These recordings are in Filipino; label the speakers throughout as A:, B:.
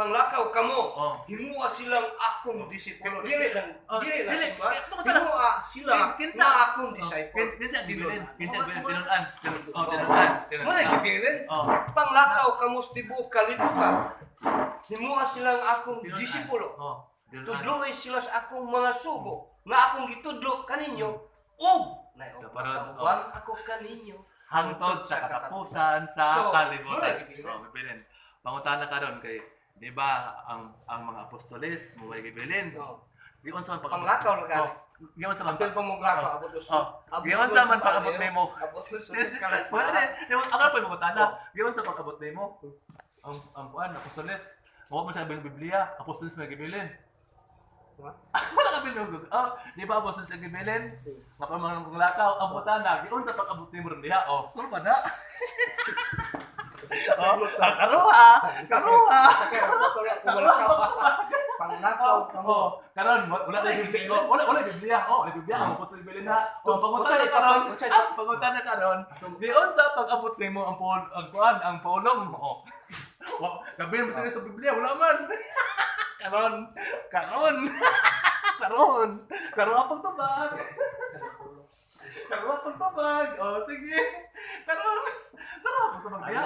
A: panglakaw kamo.
B: Oh.
A: Himuha silang akong disipulo. Dili lang. Dili lang.
B: Dili.
A: Himuha sila
B: Kinsa?
A: na akong disciple.
B: Kinsa gibilin? Tinunan.
A: Muna gibilin.
B: Oh.
A: Panglakaw kamo sa tibuok kalibutan. Himuha silang akong disipulo.
B: Oh.
A: Tudloy sila sa akong mga sugo nga akong gitudlo kaninyo. Og na kabuan ako kaninyo.
B: Hangtod sa katapusan sa
A: So,
B: kalibutan.
A: muna gibilin.
B: Oh, gibilin. Pangutana karon kay di ba ang mga apostoles mo ay gibilin. Giun sa
A: Panglakaw lang ka.
B: Giun sa
A: Apil pang maglakaw abot dos.
B: Giun sa man pag-abot nimo.
A: Abot dos kalat.
B: Wala din. Ako pa mangutana. Giun sa pag-abot nimo. Ang kuan apostoles. Mo mo sa Biblia, apostoles may gibilin. Wala ka binugog. Di ba apostoles sa gibilin? Nga pa mga panglakaw ang butana. Giun sa pag-abot nimo ron diha. Sul ba na? Karuha.
A: Panglakaw kamo.
B: Karon wala na Biblia. Wala Biblia. Ay Biblia ang apostol bilin na. Pangutan karon. Pangutan na karon. Dion sa pag-abot nimo ang kuan ang pulong mo. Gabi mo sa Biblia wala man. Karon apang tubag. Sige. Karon apang tubag aya.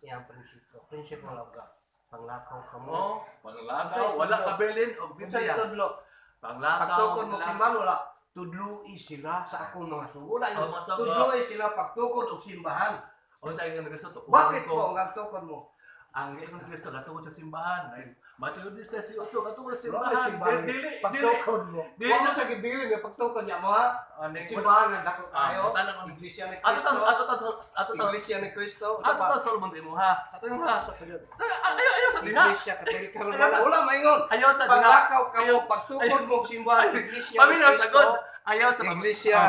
A: Yang prinsipyo lang ka. Panglakaw kamo.
B: Panglakaw wala kabilin og
A: Sa
B: Biblia.
A: tudlo.
B: Panglakaw
A: Pagtukod mo simbahan wala. Tudloi sila sa akong mga sugo. Tudloi sila pagtukod og simbahan.
B: O sa inyo nagresto to.
A: Bakit po ang tukod mo?
B: Ang Igong Kristo natungod sa simbahan. Matulog din sa siyoso natungod sa
A: Simbahan.
B: simbahan. Dili
A: Pagtukod mo.
B: Dili
A: Huwag mo sa gibilin yung pagtukod niya mo ha. Simbahan ang dako tayo. Iglesia ni Cristo. Iglesia ni Cristo.
B: Ato ta Solomon mo ha. Ato mo ha. Ayaw sa diha.
A: Iglesia Katolika ron. Wala maingon.
B: Ayaw sa diha.
A: Panglakaw kamo pagtukod mo og simbahan. Iglesia ni
B: Paminaw sa God.
A: Cristo.
B: Ayaw sa
A: Iglesia.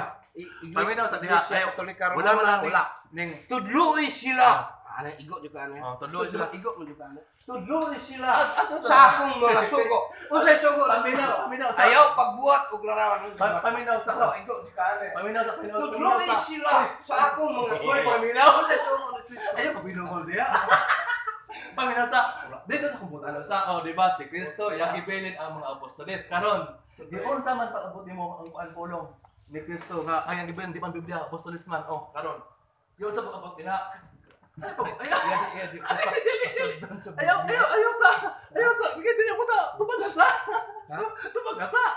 B: Paminaw sa diha.
A: Iglesia Katolika ron.
B: Wala man
A: Wala.
B: ning
A: Tudloi sila. Ano, igo juga ano.
B: tudloi sila.
A: Igo mo juga ano. Tudloi sila.
B: Ato
A: Sa akong mga sugo. Unsay sugo?
B: Paminaw sa
A: Ayaw pagbuhat og larawan.
B: Paminaw sa
A: Ako, igo juga ano.
B: Paminaw sa Pinoy.
A: Tudloi sila sa akong mga sugo.
B: Paminaw.
A: Unsay sugo ni Cristo?
B: Ayaw ko binungol diya. Paminaw sa dito na kumputan sa di ba si Kristo yang gibilin ang mga apostoles karon. Dion sa man pag-abot nimo ang pulong ni Kristo nga ay ang gibilin di man Biblia apostoles man karon. Diyon sa pag-abot nila. Ayaw sa sige dili mo ta tubagasa.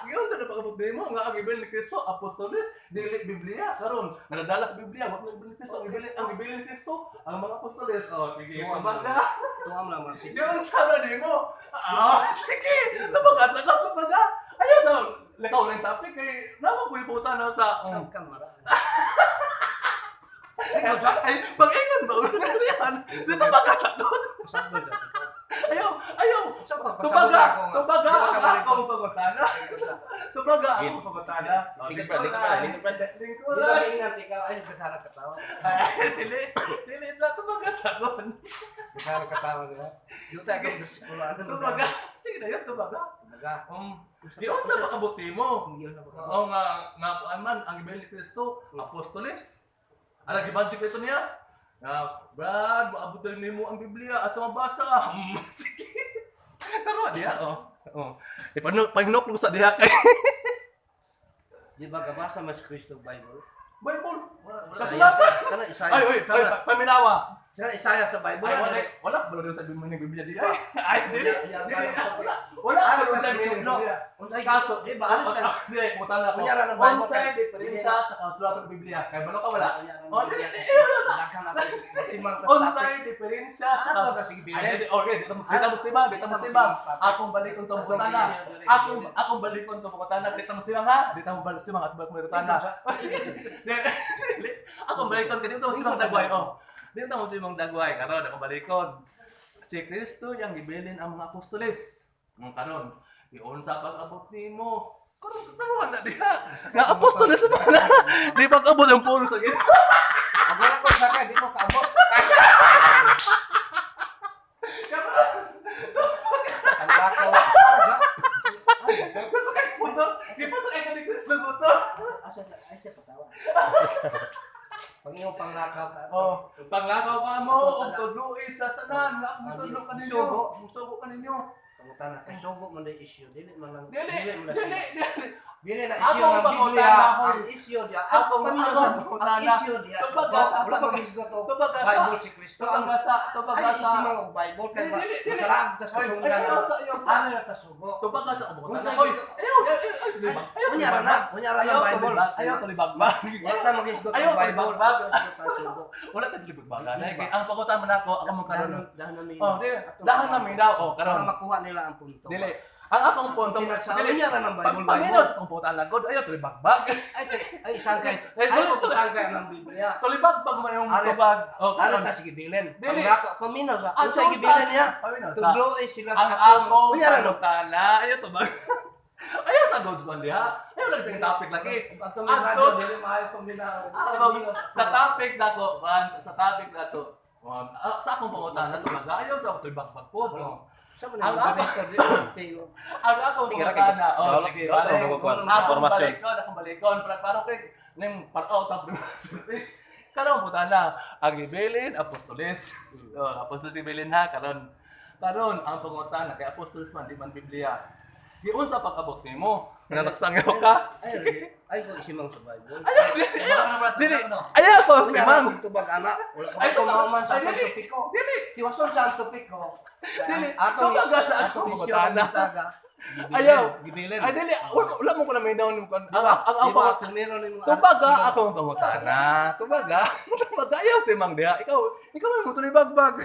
B: Giyon sa pag-abot nimo nga ang gibilin ni Kristo apostoles dili Biblia karon. Nadala Biblia wa na gibilin ni Kristo ang gibilin ni Kristo ang mga apostoles. Sige tumaga.
A: Tuam lang man.
B: Diyon sa nimo. Sige tubagasa ka tumaga. Ayaw sa lakaw lang topic kay naman ko iputan na sa
A: Kamara.
B: ay pag-ingon ba yan dito ba ka sa doon ayaw tubaga ang akong pagutana lingkuran
A: Ingat ikaw ay bersara ketawa.
B: dili sa tubaga sa doon
A: Bersara ketawa dia. Juta ka bersikulan.
B: tubaga sige na yun tubaga diyon sa pakabuti mo oo nga kuan man ang ibig ni Kristo apostoles ala gibadjik ito niya. Brad, maabot din mo ang Biblia asa mabasa. Sige. Pero diha Ipanok mo sa diha kay.
A: Di ba kabasa mas Kristo Bible?
B: Bible.
A: Sa
B: Sa
A: sulatan.
B: sulatan.
A: Kana Isaiah.
B: Paminawa.
A: Sa Isaiah sa Bible.
B: Wala ba doon sa Biblia di ba? Ay, dili. Wala
A: Ano
B: ba doon
A: kasi
B: sa Biblia?
A: Unsay
B: Kaso,
A: di ba ano ka?
B: Hindi, mutan ako.
A: Kunyara ng Bible.
B: Unsay diferensya sa kasulatan ng Biblia? Kaya balo ka wala. Dili. Unsay diferensya sa
A: Ato ka sige
B: Ay,
A: bilin.
B: okay, dito mo simba. Akong balikon tong butana. Akong balikon tong butana. Dito mo simba ha. Dito mo balik simba at balik mo butana. Akong balikon dito mo simba dagway. Dito mo simba dagway karon akong balikon. Si Kristo yang gibilin ang mga apostoles. Mong karon, iunsa pag-abot nimo. Karon na diha. Nga apostoles mo na. Di pag-abot ang pulo sa gito.
A: Wala ko sa di ko kaabot. Ang lakaw.
B: Gusto kayo puto? Gipasa kayo ka ni Kristo puto?
A: Ay siya patawa. Pag iyong panglakaw ka.
B: Panglakaw ka mo, o tudluis sa tanan, nga Matulog ka ninyo.
A: Sugo.
B: Sugo ka ninyo.
A: Pangutana kay sugo man day issue dili man lang
B: Dili.
A: dili na
B: Ako
A: issue ng
B: pangutana
A: Biblia
B: ko.
A: ang issue dia
B: Ako
A: ang
B: pangutana.
A: issue dia
B: Tubagasa,
A: wala maghisgot og
B: tubagasa.
A: Bible si Kristo ang
B: Tubagasa.
A: ay isi mga Bible kay masarap tas katunggan ano na ta sugo
B: Tubagasa ko
A: Unsa
B: pangutana. Oy,
A: gito? kunyara na ng Bible
B: Ayaw tulibagbag.
A: wala ta maghisgot
B: Ayaw,
A: og Bible
B: tulibagbag.
A: sugo
B: Wala ka tulibagbag. Kaya ang pangutana man ako mo karon.
A: dahan na
B: Oh, dili. Dahan namin daw. Oh,
A: para
B: karon.
A: makuha nila ang punto
B: Dili. Ang akong punto,
A: Tinagsabi niya ra ng Bible,
B: Pagpaminaw sa kumputan lang, God, ayaw, tulibagbag.
A: ay sangkay ay ko sangkay ng Biblia
B: Tulibagbag mo yung
A: Ari-
B: tubag. O,
A: Ano
B: karon.
A: ta sige bilin?
B: Dili.
A: Pagdako paminaw sa
B: Ang
A: unsay gibilan niya?
B: Paminaw sa-
A: Tudlo is sila
B: Ang
A: sa
B: akong
A: Unyara no.
B: pangutana, ayaw, tubag. Ayaw sa God ko diha. Ayaw lang yung topic lagi.
A: Ato mi radio
B: Antos,
A: dili maayo paminaw.
B: sa topic na to, sa topic na to, sa akong pangutana, tumaga, ayaw sa tulibagbag po.
A: Sa man
B: Ang
A: ang
B: ako-
A: dili
B: Ang akong
C: Sige,
B: pangutana,
C: Rakay.
B: sige,
C: Wala
B: balik.
C: ko kukuha.
A: Akong
C: Informasyon.
B: Akong balikon, parang kay, ning part-out of Karon putana, ang ibilin apostoles. Apostoles ibilin ha karon. Karon ang pangutana kay apostoles man di man Biblia. Giun sa pag-abot nimo, nanaksangyo ka.
A: ay ko isimang sa Bible.
B: Dili. Ayaw ko si
A: Kunya
B: Mang.
A: akong tubag ana. Wala
B: Ay,
A: ko mauman sa
B: ay, dili.
A: topik ko.
B: Dili.
A: Tiwason sa topik ko.
B: Dili.
A: Ato
B: Tubag sa
A: ato
B: akong
A: isyu
B: butana.
A: taga.
B: Ayaw.
A: Gibilin.
B: Ay dili, wala mo ko na may down mo kon. Ang
A: Di ba
B: ang
A: meron ni
B: Tubaga akong pangutana. Tubaga. Tubaga ayaw si Mang diha. Ikaw mo tuloy bagbag.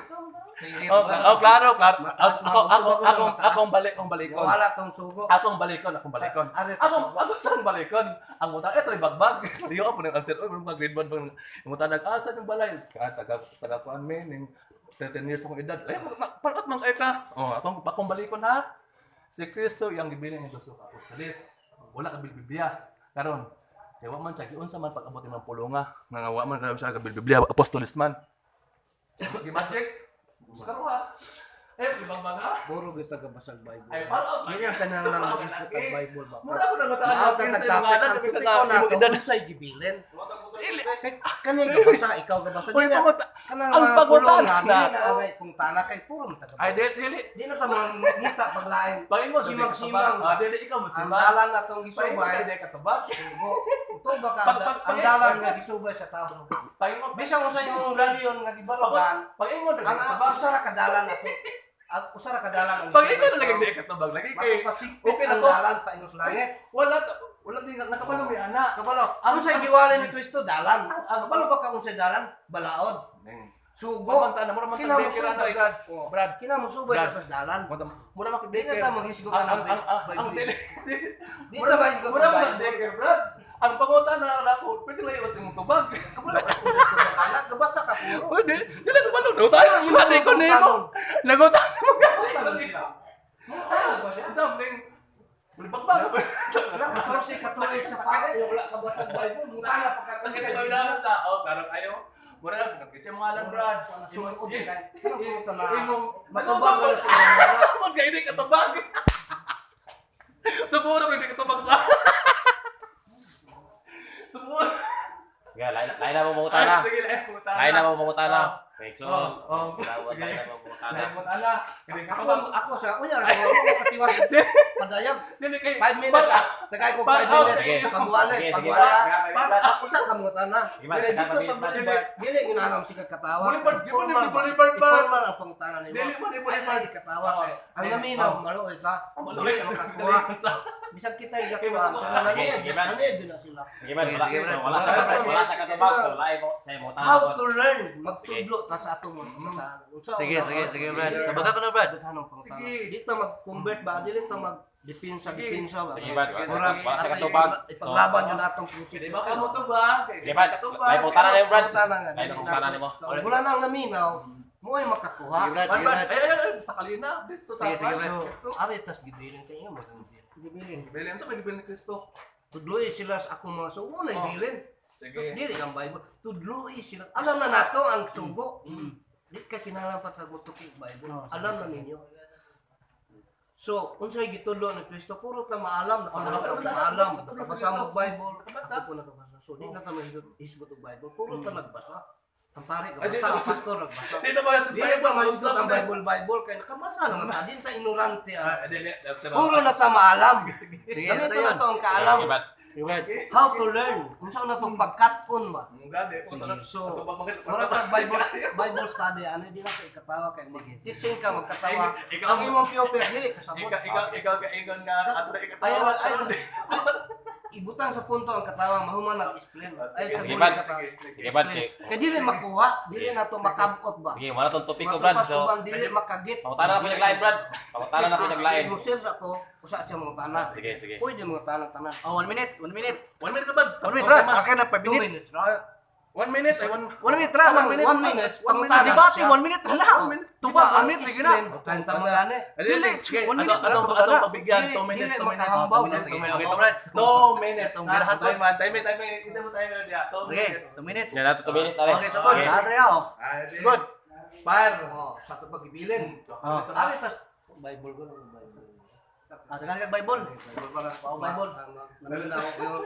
B: Oh, klaro. Akong balikon.
A: wala tong sugo.
B: Akong balikon.
A: Ari,
B: Akong saan balikon? Ang muta ito bagbag. Di ako nang answer. Oy, mga grade 1 bang muta nag-asa ng balay. Taga kuan men ning 13 years akong edad. Ay, parat man kay ka. Oh, akong balikon ha. Si Kristo yang gibilin ng Dios sa apostoles. Wala ka Biblia. Karon, kay wa man siya giunsa man pag-abot ng pulunga. Nga wa man karon siya ka Biblia, apostoles man. Gi-magic. Karuha. Ibang mga.
A: Puro kita ka basag Bible.
B: Ay, para
A: Yan ang kanang lang mag-isgot ang Bible ba?
B: Mura ko na mataan
A: Mao ta tagtapik ang tupik ko na to unsay gibilin. Kanang gabasa ikaw gabasa
B: Uy,
A: di na
B: panguta-
A: kanang
B: ang
A: mga
B: pangutana
A: pulong
B: na.
A: na na away kung tana kay puro man taga.
B: Ay, dili.
A: Di na ta mangita paglain.
B: Pagin mo,
A: Simang-simang.
B: Dili, ikaw mo
A: Ang
B: simang.
A: dalan atong
B: Pagin mo,
A: gisubay.
B: dili ka tabak.
A: Ito ba ka
B: Pag-
A: ang dalan nga gisubay sa tao.
B: Pagin mo,
A: Bisang usay mong reliyon nga gibarugan.
B: pagin mo, dili
A: Ang
B: ka tabak.
A: usara ka dalan ato. Ang usara ka dalan ang
B: Pagin mo,
A: gisubay sa
B: talagang
A: tao.
B: dili ka tabak. Lagi kay,
A: Makapasipit
B: okay na
A: ang
B: ko.
A: dalan pa inus langit.
B: Wala din, nakapalo may anak.
A: Kabalo,
B: Ang-
A: unsay giwalay ni Kristo dalan.
B: Ang-
A: Kabalo ba ka unsay dalan? Balaod. Sugo.
B: Pagmanta na, mura man
A: Kinamo
B: kag-daycare
A: subay.
B: Brad.
A: Oh,
B: Brad.
A: kinamo subay sa
B: Brad.
A: tas dalan.
B: Mura man
A: Di
B: kag-daycare.
A: na ta maghisgot ka ng
B: Ang dili.
A: Di ta maghisgot
B: Mura
A: ng
B: man
A: Bible.
B: kag-daycare, Brad. Ang pangutan na ako, pwede lang iwas yung tubag.
A: Kabalo ka unsay tubag anak, gabasa ka puro.
B: Pwede. Dili sa balon. Tayo ang hindi ko nimo. Lagutan mo ka. Something. Bulibagbag.
A: Wala ka 14 katuig sa pare, wala ka ba sa Bible? Muna na
B: Ang kasi ko na sa klaro kayo. Mura lang pagkitsa mo alam Brad.
A: Sunod kay kanang puto na.
B: Imong
A: Matubag ko sa
B: Sabot ka hindi ka tabag. Siguro hindi ka tabag sa. Siguro.
C: Sige, lain na mo mangutana.
B: Sige, puta.
C: Lain na mo mangutana. Okay, so,
B: Sige.
C: lain na mo mangutana.
B: Lain mo ala. Hindi ka tabag.
A: ako sa unya ako katiwas padayag.
B: Dili kay
A: 5 minutes ah. Tagay ko 5 minutes.
C: Sige.
A: Pagwala,
C: Sige, sige.
A: pagwala. Ako sa kamutan na.
C: Sige, man,
A: Dili dito
C: tagay
A: sa
C: pa,
A: Bolivar, dili ginanam si katawa.
B: Bolivar, Bolivar ba?
A: Ipormal ang pangutanan nimo.
B: Dili mo, Bolivar.
A: Ay, katawa kay. Ang
B: Dili.
A: naminaw maluoy ka.
B: Maluoy
A: Dili
B: ka.
A: ka kakuha. Bisag kita yung gakuha.
C: Sige, man.
A: Naniyad din na sila.
C: Sige, man,
B: Sige, man.
C: wala sa katubag. So, lain mo, sa'yo mo
A: How
C: tanong
A: to learn. Magtudlo ta sa atong
C: Sige, Brad. Sabaga ka na, Brad.
B: Sige.
A: Dito mag-convert ba? Dili ta mag-depensa ba?
C: Sige, Brad.
A: Murag,
C: Wala sa
A: atay
C: katubag.
A: ipaglaban yun atong
B: Di ba ka mo to ba?
C: Sige, Brad. Lain mo tanong na yun, Brad. Lain mo tanong na mo.
A: Wala nang naminaw, mo ay makakuha.
C: Sige, Brad.
B: Ay, sa kalina. Dito sa
C: Sige, Brad.
A: So, ari tas gibilin kayo mo. Gibilin.
B: Belen sa pagbilin ni Kristo.
A: Tudloy sila sa akong mga sugo na ibilin.
B: Sige.
A: Dili ang Bible. Tudloy sila. Alam na nato ang sugo. Di ka kinalapat sa mutuki Bible. Alam na ninyo. So, unsay gitudlo ni Kristo puro ta maalam, maalam, nakabasa mo Bible,
B: Nakabasa.
A: ako nakabasa. So, di na ta mahisgot og Bible, puro ta nagbasa. Ang pare ko,
B: Ay, di
A: basta ang
B: ba-
A: pastor, nagbasa.
B: Dito ba sa
A: Dili ba malusot ang Bible, kaya nakamasa naman ta, din ta ignorante.
B: Dili.
A: Puro na ta maalam.
C: Sige,
A: Ganito
C: ito
A: na
C: yun.
A: to ang kaalam.
C: Sige, Brad. Sige, Brad.
A: How to learn. Kung saan na itong pagkat-on ba. So, wala ka Bible study, ano, di na ka ikatawa kay teaching ka, magkatawa.
B: Ikaw-
A: Ang imong pure, dili ka sabot.
B: Ikaw kaingon nga ato na
A: Ayaw,
B: ikatawa.
A: ibutang sa punto ang katawa, mahuman nag-explain. Ay,
C: Sige,
A: sa
C: Brad.
A: katawa.
C: Sige, Brad. Sige.
A: Kaya dili makuha, dili na to makabot ba.
C: Sige, wala tong topic ko, Brad.
A: Matupas
C: So,
A: uban, dili makagit.
C: pangutanan na po yung lain, Brad. Pangutanan na po yung lain.
A: Kung sales ako, usa siya mga tanan.
C: Sige, sige.
A: Pwede mga tanan.
D: Oh, 1 minute. 1 minute.
B: 1 minute na ba?
D: 1 minute, Brad. Akin na 5
A: 2
D: minute.
A: minutes, right?
B: 1 minute.
D: 1 minute, Brad. 1 minute.
A: 1 minute.
D: Sa debate, 1 minute na lang. Tubag, 1 minute, sige na.
A: Kanta mo gani.
D: Dili, 1 minute na lang.
B: Atong pabigyan, 2
A: Dili,
B: minutes,
A: dili
B: 2 minutes.
A: makahambaw.
B: 2 minutes,
D: Sige.
B: okay,
D: Oh, Brad.
B: 2 minutes.
D: Itong girahan to.
B: Time. Hindi mo tayo diya. 2
D: Sige,
B: minutes.
D: 2 minutes.
C: Yan nato 2 minutes, ale.
D: Okay, so good.
C: Okay.
D: Lahat rin ako.
B: Good.
A: Par, sa ito pag-ibilin.
D: Oh.
A: Ari, tas, Bible ko lang, Bible.
D: Ah, tagal ka Bible.
A: Bible para.
D: Bible.
A: Naminaw ko yun.